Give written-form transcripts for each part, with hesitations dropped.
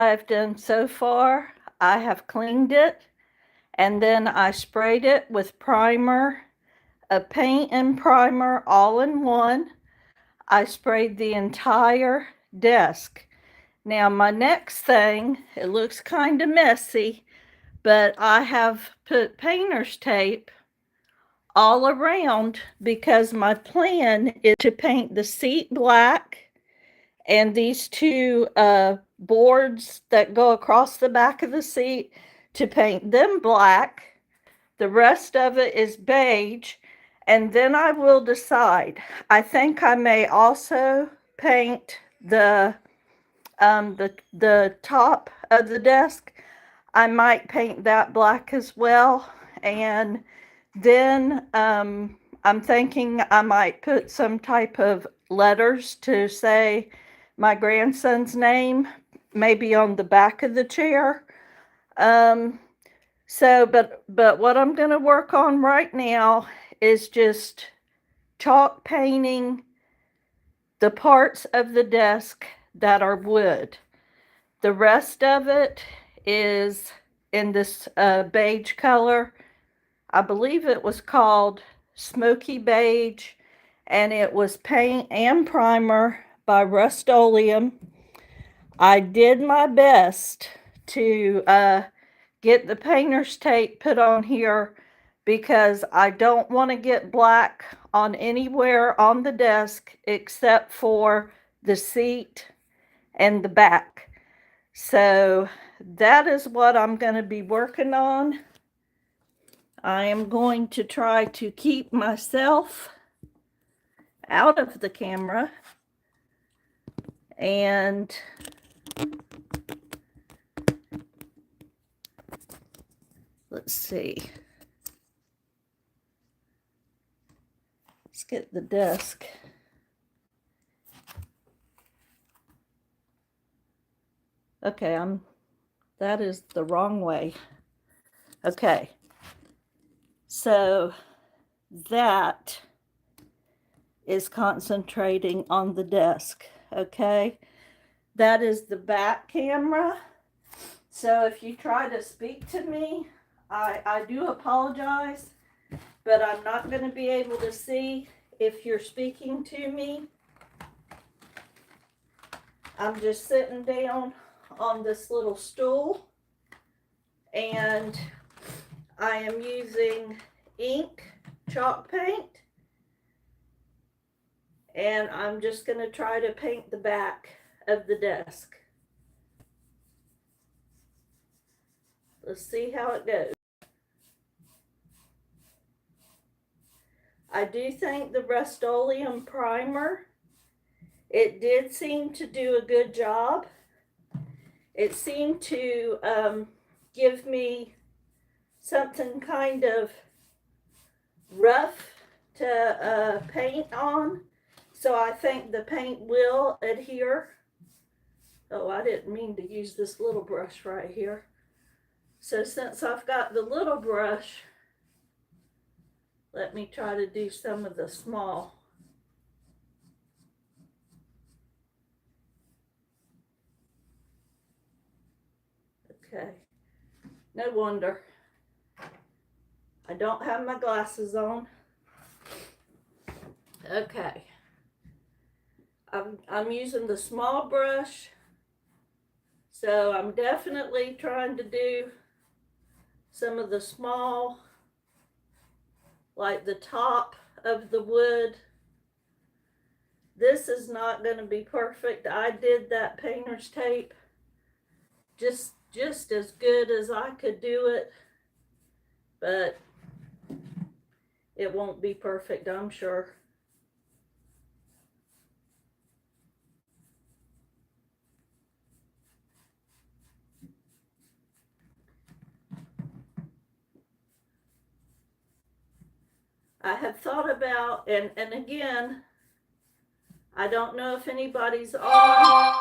I've done so far, I have cleaned it and then I sprayed it with primer, a paint and primer all in one. I sprayed the entire desk. Now, my next thing, it looks kind of messy, but I have put painter's tape all around because my plan is to paint the seat black and these two boards that go across the back of the seat to paint them black. The rest of it is beige, and then I will decide. I think I may also paint the top of the desk. I might paint that black as well, and then I'm thinking I might put some type of letters to say my grandson's name, maybe on the back of the chair. Um, but what I'm gonna work on right now is just chalk painting the parts of the desk that are wood. The rest of it is in this beige color. I believe it was called Smoky Beige, and it was paint and primer by Rust-Oleum. I did my best to get the painter's tape put on here because I don't want to get black on anywhere on the desk except for the seat and the back. So that is what I'm going to be working on. I am going to try to keep myself out of the camera, and let's see. Let's get the desk. Okay, that is the wrong way. Okay. So that is concentrating on the desk, okay? That is the back camera. So if you try to speak to me, I do apologize, but I'm not going to be able to see if you're speaking to me. I'm just sitting down on this little stool, and I am using ink chalk paint, and I'm just going to try to paint the back of the desk. Let's see how it goes. I do think the Rust-Oleum primer, it did seem to do a good job. It seemed to give me something kind of rough to paint on. So I think the paint will adhere. Oh, I didn't mean to use this little brush right here. So since I've got the little brush, let me try to do some of the small. Okay, no wonder. I don't have my glasses on. Okay. I'm using the small brush, so I'm definitely trying to do some of the small, like the top of the wood. This is not going to be perfect. I did that painter's tape just as good as I could do it, but it won't be perfect, I'm sure. I have thought about, and again, I don't know if anybody's on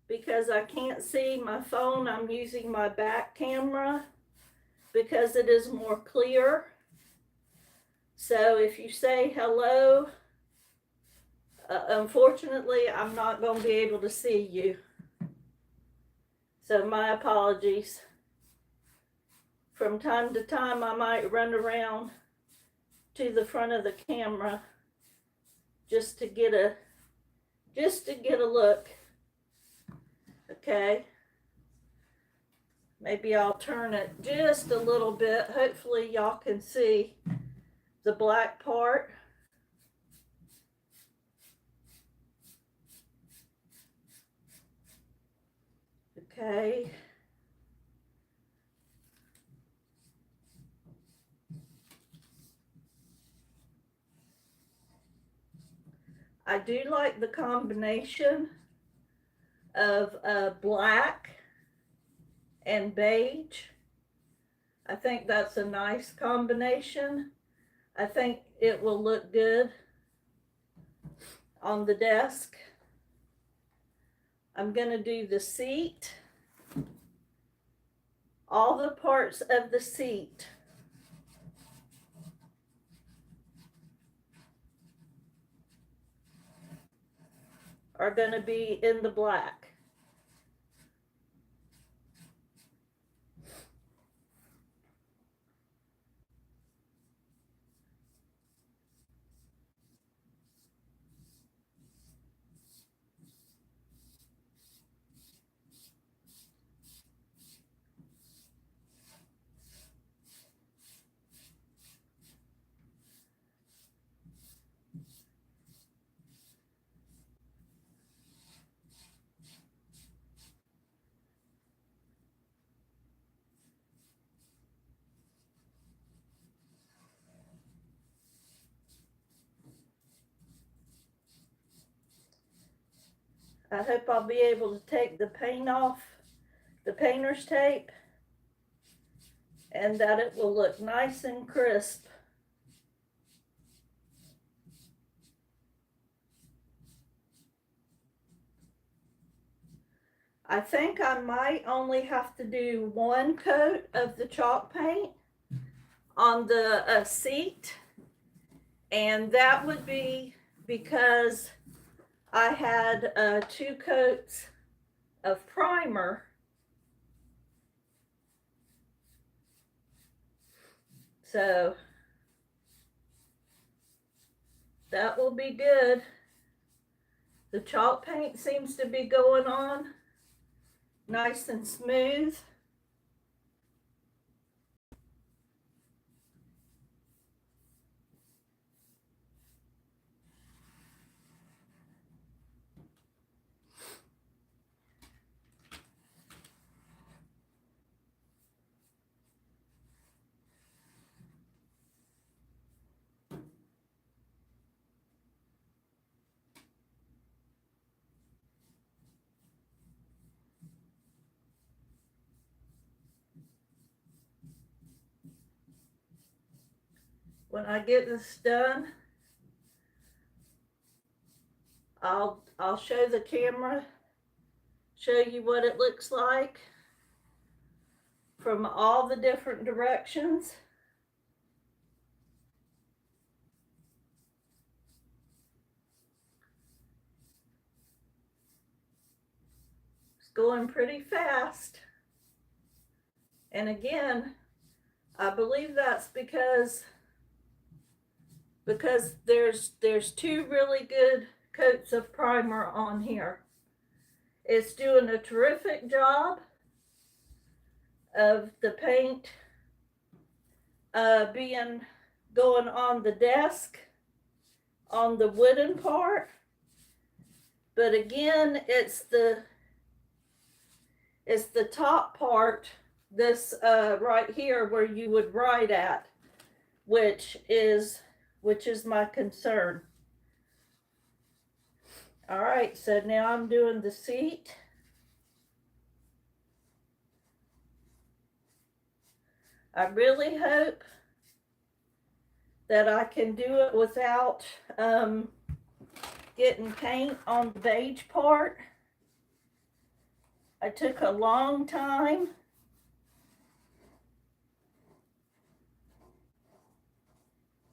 because I can't see my phone. I'm using my back camera because it is more clear. So if you say hello, unfortunately, I'm not going to be able to see you. So my apologies. From time to time I might run around to the front of the camera just to get a look. Okay. Maybe I'll turn it just a little bit. Hopefully y'all can see the black part. Okay. I do like the combination of black and beige. I think that's a nice combination. I think it will look good on the desk. I'm going to do the seat, all the parts of the seat. Are going to be in the black. I hope I'll be able to take the paint off, the painter's tape, and that it will look nice and crisp. I think I might only have to do one coat of the chalk paint on the seat, and that would be because I had 2 coats of primer. So that will be good. The chalk paint seems to be going on nice and smooth. When I get this done, I'll show the camera, show you what it looks like from all the different directions. It's going pretty fast. And again, I believe that's because there's 2 really good coats of primer on here. It's doing a terrific job of the paint going on the desk, on the wooden part. But again, it's the top part, this right here where you would write at, which is my concern. All right, so now I'm doing the seat. I really hope that I can do it without getting paint on the beige part. I took a long time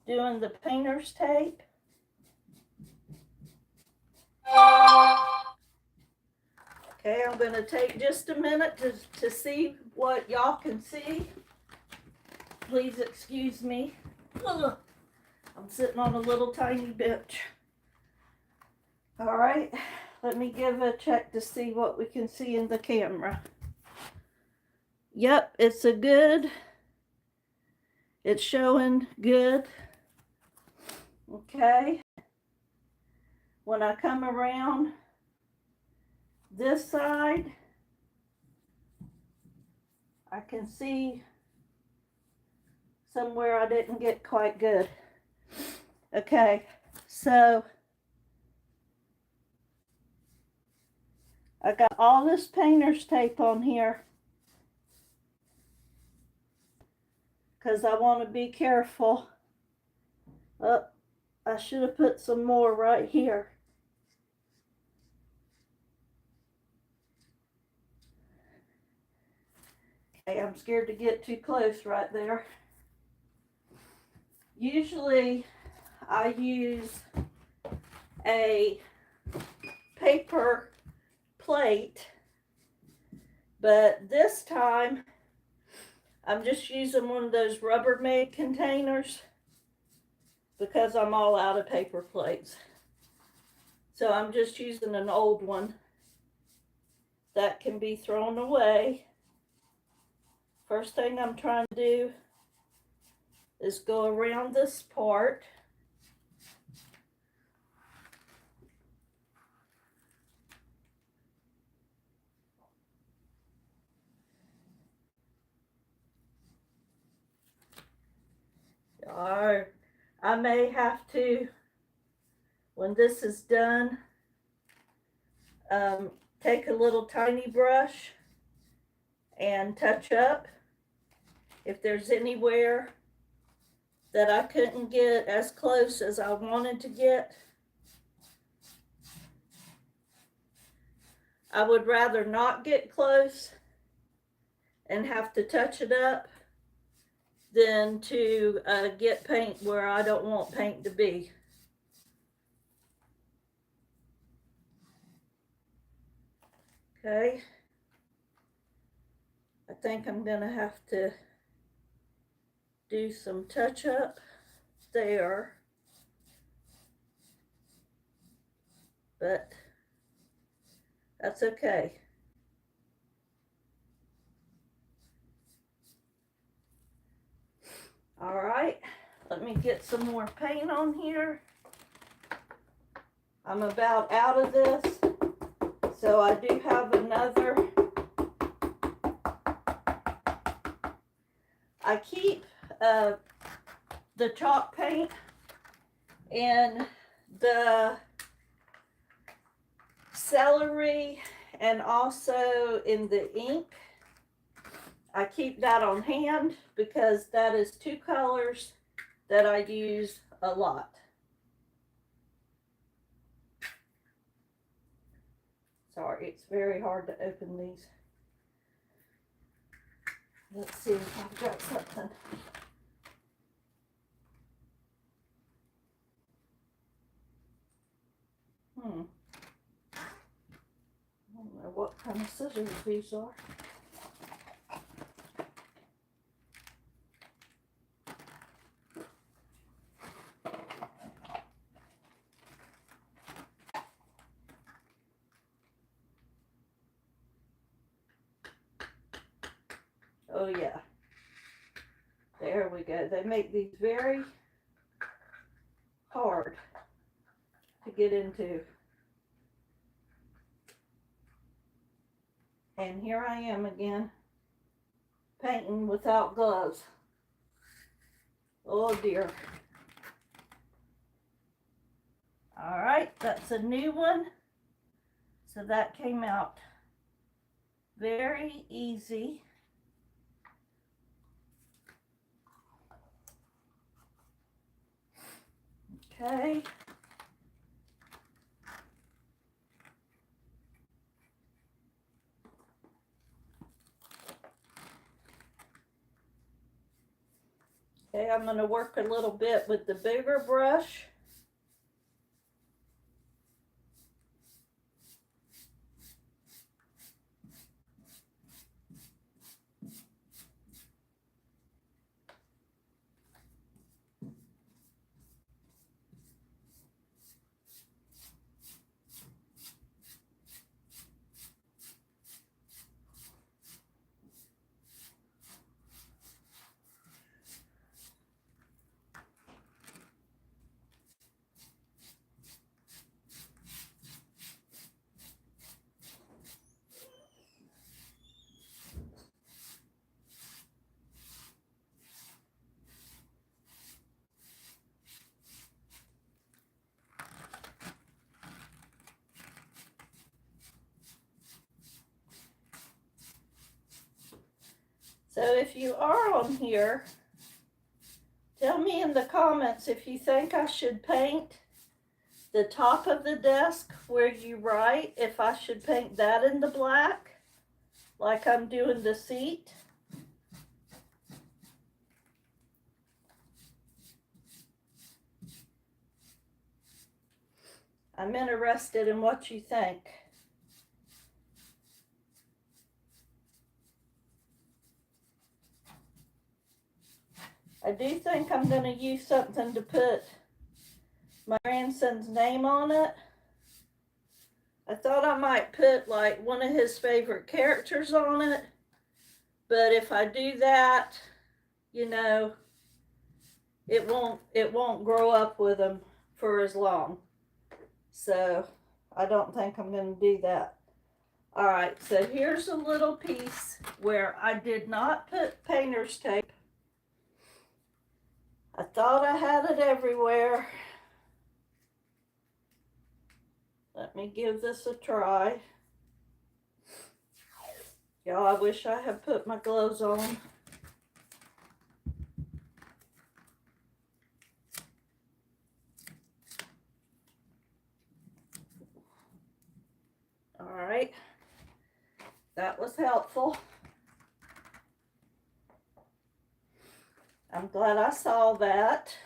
doing the painter's tape. Okay, I'm going to take just a minute to see what y'all can see. Please excuse me. Ugh. I'm sitting on a little tiny bench. All right, let me give a check to see what we can see in the camera. Yep, it's showing good. Okay. When I come around this side, I can see somewhere I didn't get quite good. Okay, so I got all this painter's tape on here because I want to be careful. Oh, I should have put some more right here. Okay, I'm scared to get too close right there. Usually I use a paper plate, but this time I'm just using one of those Rubbermaid containers because I'm all out of paper plates. So I'm just using an old one that can be thrown away. First thing I'm trying to do is go around this part. Or I may have to, when this is done, take a little tiny brush and touch up if there's anywhere that I couldn't get as close as I wanted to get. I would rather not get close and have to touch it up than to get paint where I don't want paint to be. Okay, I think I'm gonna have to do some touch up there, but that's okay. All right, let me get some more paint on here. I'm about out of this, so I do have another. I keep the chalk paint in the celery and also in the ink. I keep that on hand because that is two colors that I use a lot. Sorry, it's very hard to open these. Let's see if I've got something. I don't know what kind of scissors these are. Oh yeah, there we go. They make these very hard to get into. And here I am again, painting without gloves. Oh dear. All right, that's a new one. So that came out very easy. Okay. Okay, I'm going to work a little bit with the bigger brush. So if you are on here, tell me in the comments if you think I should paint the top of the desk where you write, if I should paint that in the black, like I'm doing the seat. I'm interested in what you think. I do think I'm going to use something to put my grandson's name on it. I thought I might put like one of his favorite characters on it, but if I do that, you know, it won't grow up with him for as long. So I don't think I'm going to do that. All right, so here's a little piece where I did not put painter's tape. I thought I had it everywhere. Let me give this a try. Y'all, I wish I had put my gloves on. All right, that was helpful. I'm glad I saw that.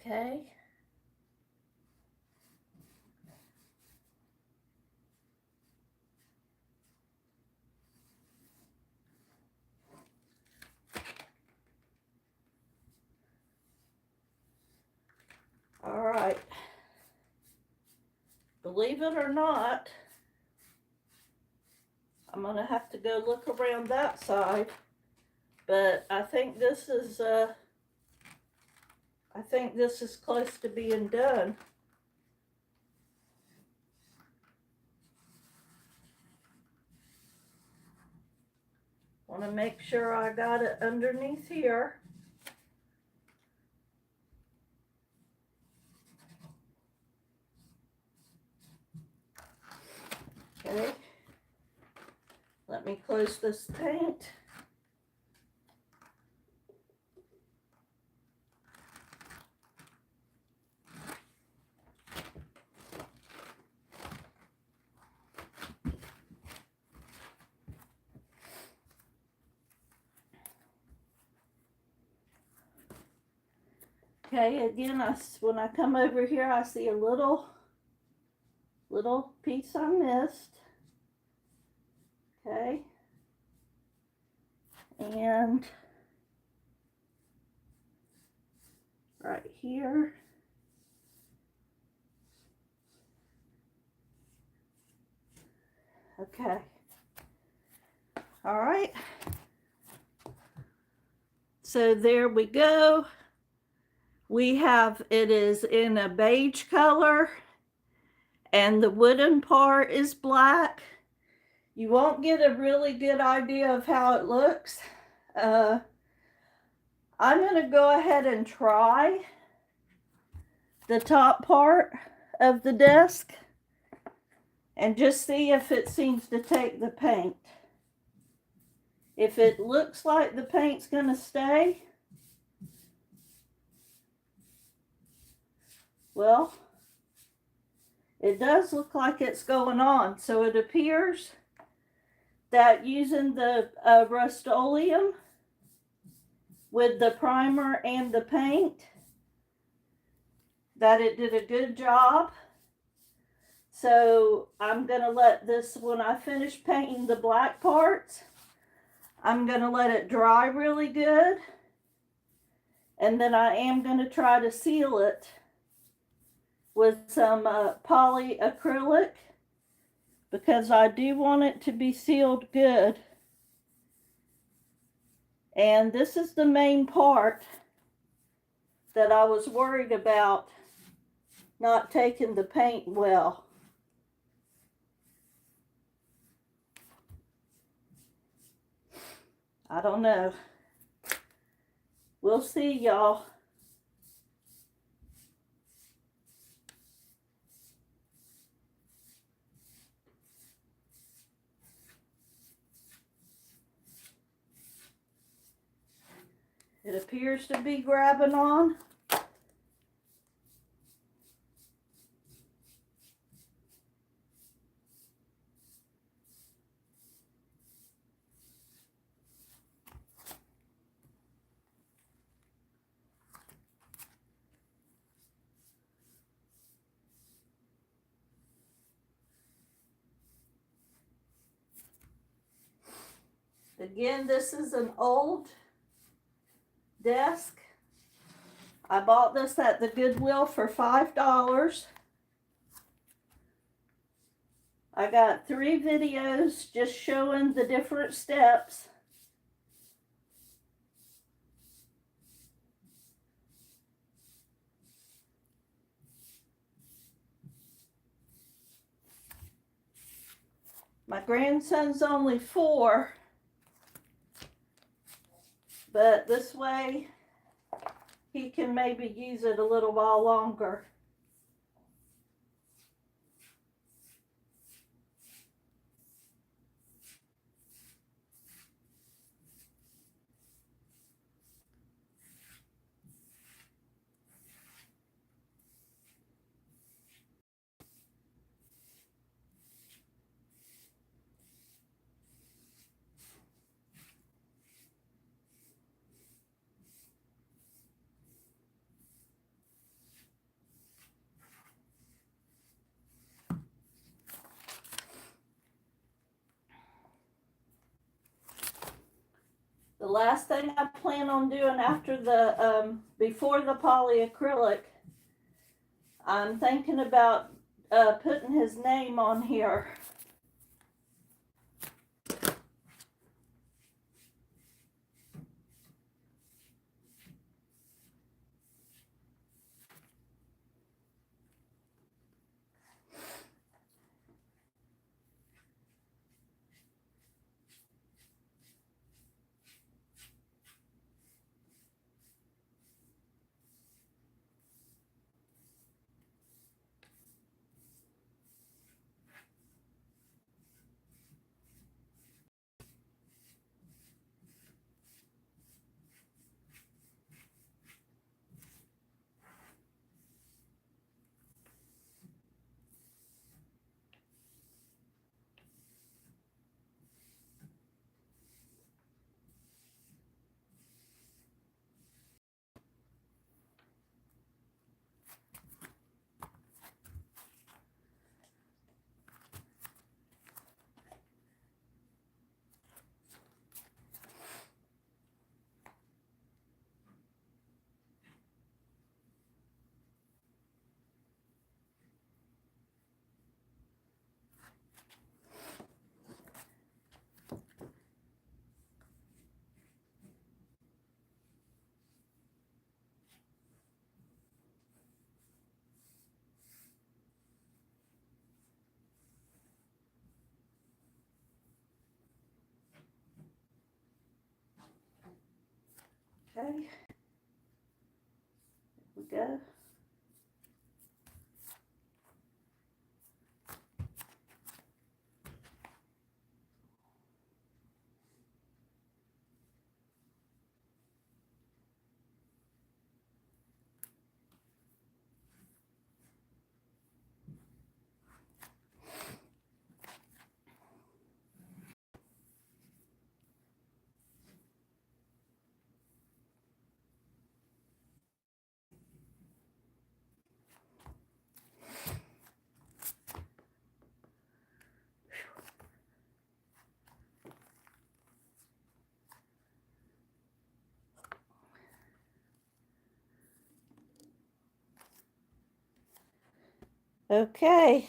Okay. All right. Believe it or not, I'm gonna have to go look around that side, but I think this is close to being done. Want to make sure I got it underneath here. Okay. Let me close this paint. Okay, again, when I come over here, I see a little piece I missed. Okay. And right here. Okay. All right. So there we go. We have, it is in a beige color and the wooden part is black. You won't get a really good idea of how it looks. I'm going to go ahead and try the top part of the desk and just see if it seems to take the paint. If it looks like the paint's going to stay, well, it does look like it's going on. So it appears that using the Rust-Oleum with the primer and the paint, that it did a good job. So I'm going to let this, when I finish painting the black parts, I'm going to let it dry really good. And then I am going to try to seal it with some polyacrylic, because I do want it to be sealed good. And this is the main part that I was worried about not taking the paint well. I don't know. We'll see, y'all. It appears to be grabbing on. Again, this is an old desk. I bought this at the Goodwill for $5. I got 3 videos just showing the different steps. My grandson's only 4, but this way he can maybe use it a little while longer. The last thing I plan on doing after the, before the polyacrylic, I'm thinking about putting his name on here. Okay, here we go. Okay,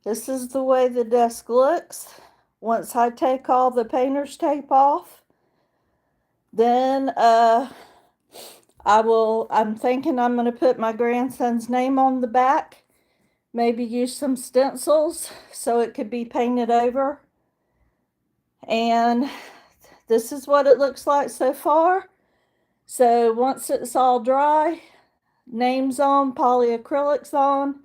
this is the way the desk looks. Once I take all the painter's tape off, then I'm thinking I'm going to put my grandson's name on the back, maybe use some stencils so it could be painted over. And this is what it looks like so far. So once it's all dry, names on, polyacrylics on,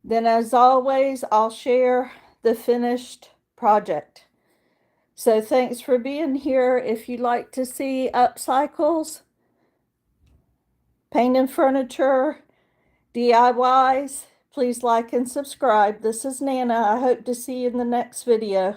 then as always, I'll share the finished project. So thanks for being here. If you'd like to see upcycles, paint and furniture, DIYs, please like and subscribe. This is Nana. I hope to see you in the next video.